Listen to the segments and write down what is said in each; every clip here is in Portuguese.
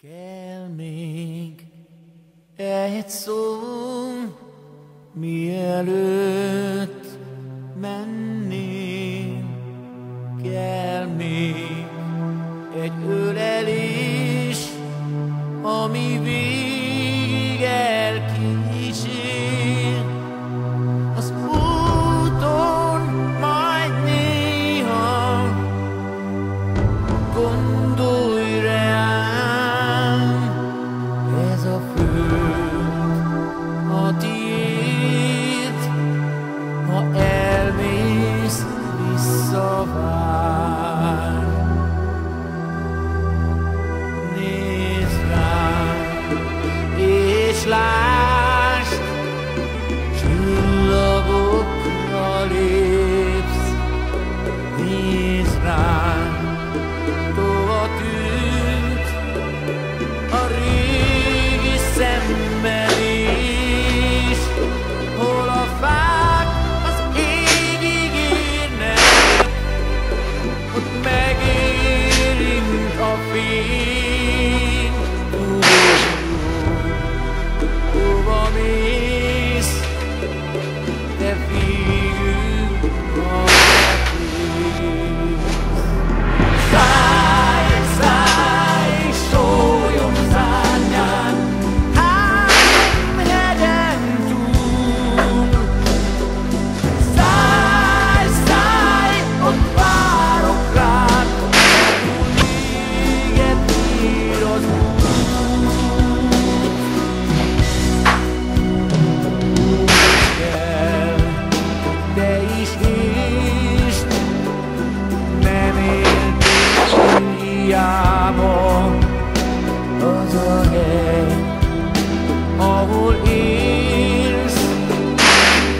Kell még egy szó, mielőtt menném, kell még egy ölelés, ami végig elkísér az úton, majd néha gondolj rám, ez a föld a tiéd, ha elmész, visszavár. Nézd rám, és lásd, csillagokra lépsz. Nézd rám, tova tűnt a régi szenvedés, hol a fák az égig érnek, ott megérint a fény. Hova mész, te végül szállj, szállj, sólyom szárnyán, három hegyen túl. Szállj, szállj, ott várok rád, ahol véget ér az út. Kell, te is hízd, nem éltél hiába, az a hely, ahol élsz,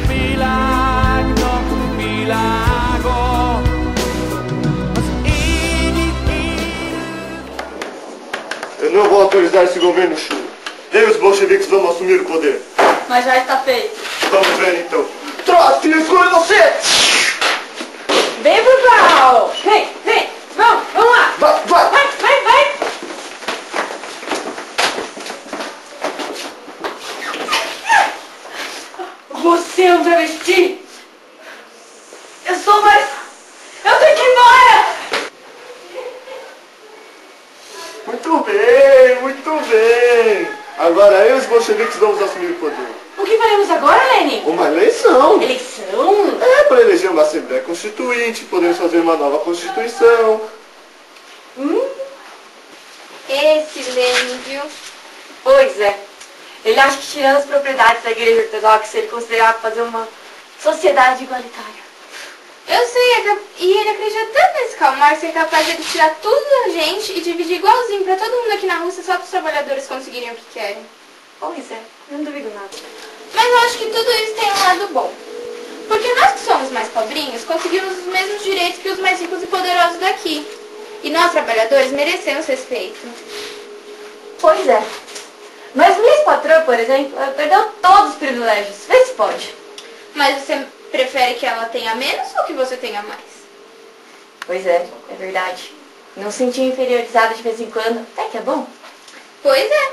világnak világa, az égi élő. Eu não vou autorizar esse governo chulo. Nem os bolcheviques vão assumir o poder. Mas já está feito. Vamos ver então. Trote, exclui você! Vem pro pau! Vem, vem! Vamos lá! Vai, vai! Vai, vai, vai! Você é um travesti? Eu sou, mas... Eu tenho que ir embora! Muito bem, muito bem! Agora eu e os bolcheviques vamos assumir o poder. O que faremos agora, Lenin? Uma eleição! Eleição? É, para eleger uma Assembleia Constituinte, podemos fazer uma nova Constituição. Esse Lenin, viu? Pois é. Ele acha que tirando as propriedades da igreja ortodoxa, ele considerava fazer uma sociedade igualitária. Eu sei, e ele acredita tanto nesse Karl Marx que é capaz de tirar tudo da gente e dividir igualzinho pra todo mundo aqui na Rússia só para os trabalhadores conseguirem o que querem. Pois é, não duvido nada. Mas eu acho que tudo isso tem um lado bom. Porque nós que somos mais pobrinhos conseguimos os mesmos direitos que os mais ricos e poderosos daqui. E nós, trabalhadores, merecemos respeito. Pois é. Mas minha patroa, por exemplo, ela perdeu todos os privilégios. Vê se pode. Mas você prefere que ela tenha menos ou que você tenha mais? Pois é, é verdade. Não se sentir inferiorizada de vez em quando, até que é bom. Pois é.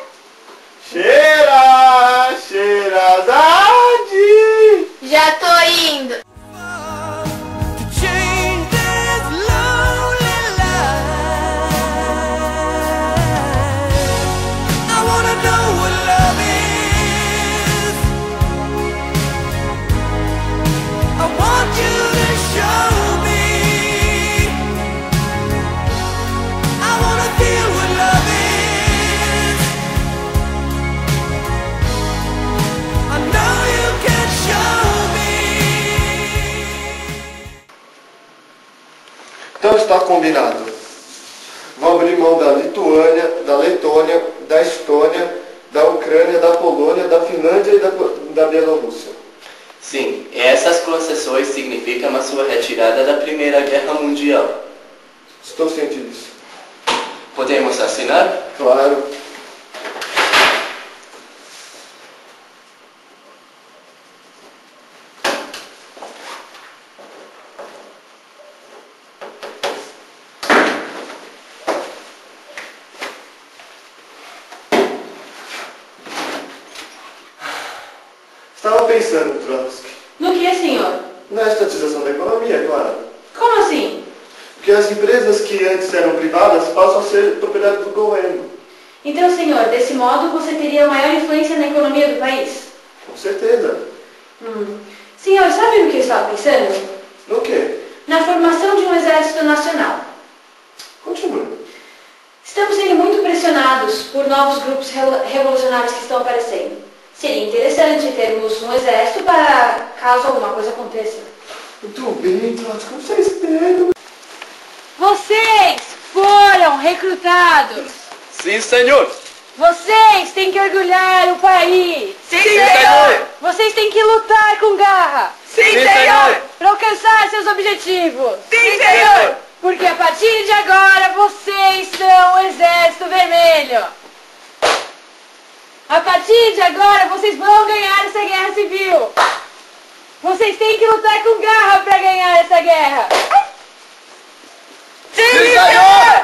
Cheira, cheirazade! Já tô indo. To change this lonely life, I wanna know what love is. I want you to show me. I wanna feel what love is. I know you can show me. Então está combinado. Vou abrir mão da Lituânia, da Letônia, da Estônia, da Ucrânia, da Polônia, da Finlândia e da Bielorrússia. Sim, essas concessões significam a sua retirada da Primeira Guerra Mundial. Estou ciente disso. Podemos assinar? Claro. pensando, Trotsky, No que, senhor? na estatização da economia, claro. Como assim? Porque as empresas que antes eram privadas passam a ser propriedade do governo. Então, senhor, desse modo você teria maior influência na economia do país? Com certeza. Senhor, sabe no que eu estava pensando? No quê? Na formação de um exército nacional. Continue. Estamos sendo muito pressionados por novos grupos revolucionários que estão aparecendo. Seria interessante termos um exército para caso alguma coisa aconteça. Muito bem, Trotsky, você é esperto. Vocês foram recrutados. Sim, senhor. Vocês têm que orgulhar o país. Sim, senhor. Vocês têm que lutar com garra Sim, senhor. para alcançar seus objetivos. Sim, senhor. Porque a partir de agora vocês são o Exército Vermelho. A partir de agora vocês vão ganhar essa guerra civil. Vocês têm que lutar com garra para ganhar essa guerra. Sim, senhor.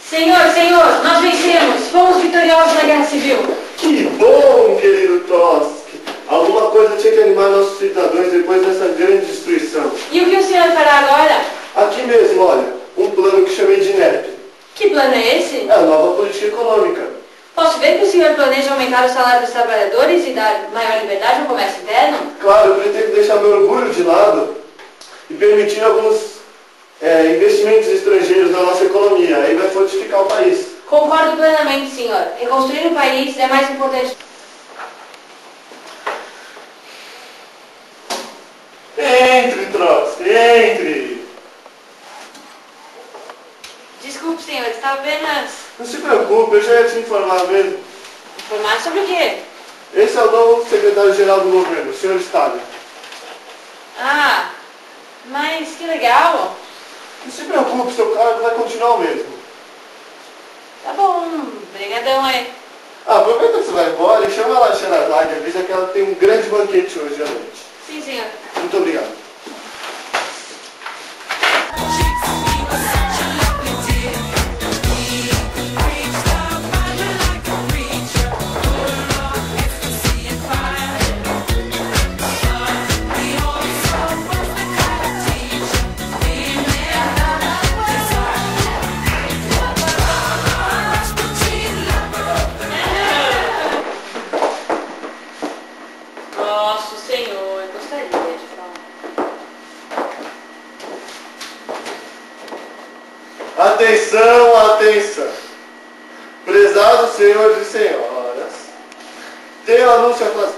Senhor, nós vencemos. Fomos vitoriosos na guerra civil. Que bom, querido Trotsky. Alguma coisa tinha que animar nossos cidadãos depois dessa grande destruição. E o que o senhor fará agora? Aqui mesmo, olha, um plano que chamei de NEP. Que plano é esse? É a nova política econômica. Posso ver que o senhor planeja aumentar o salário dos trabalhadores e dar maior liberdade ao comércio interno? Claro, eu pretendo deixar meu orgulho de lado e permitir alguns investimentos estrangeiros na nossa economia. Aí vai fortificar o país. Concordo plenamente, senhor. Reconstruir o país é mais importante. Entre, Trotsky, entre. Desculpe, senhor, estava apenas Não se preocupe, eu já ia te informar mesmo. informado sobre o quê? Esse é o novo secretário-geral do governo, o Sr. Stalin. Ah, mas que legal. Não se preocupe, seu cargo vai continuar o mesmo. Tá bom, brigadão aí. Aproveita que você vai embora e chama lá a Sherazade e avisa que ela tem um grande banquete hoje à noite. Sim, senhor. Muito obrigado. Nossa, senhor, gostaria de falar. Atenção, atenção. Prezados senhores e senhoras, tenho um anúncio a fazer.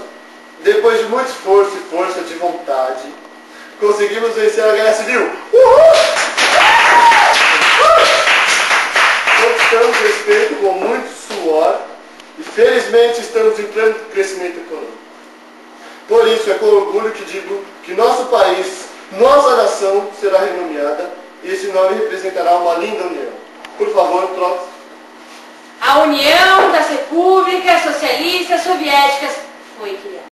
Depois de muito esforço e força de vontade, conseguimos vencer a guerra civil. Uhul! Conquistamos respeito com muito suor e felizmente estamos em pleno crescimento econômico. Por isso é com orgulho que digo que nosso país, nossa nação será renomeada e esse nome representará uma linda união. Por favor, troque. A União das Repúblicas Socialistas Soviéticas foi criada.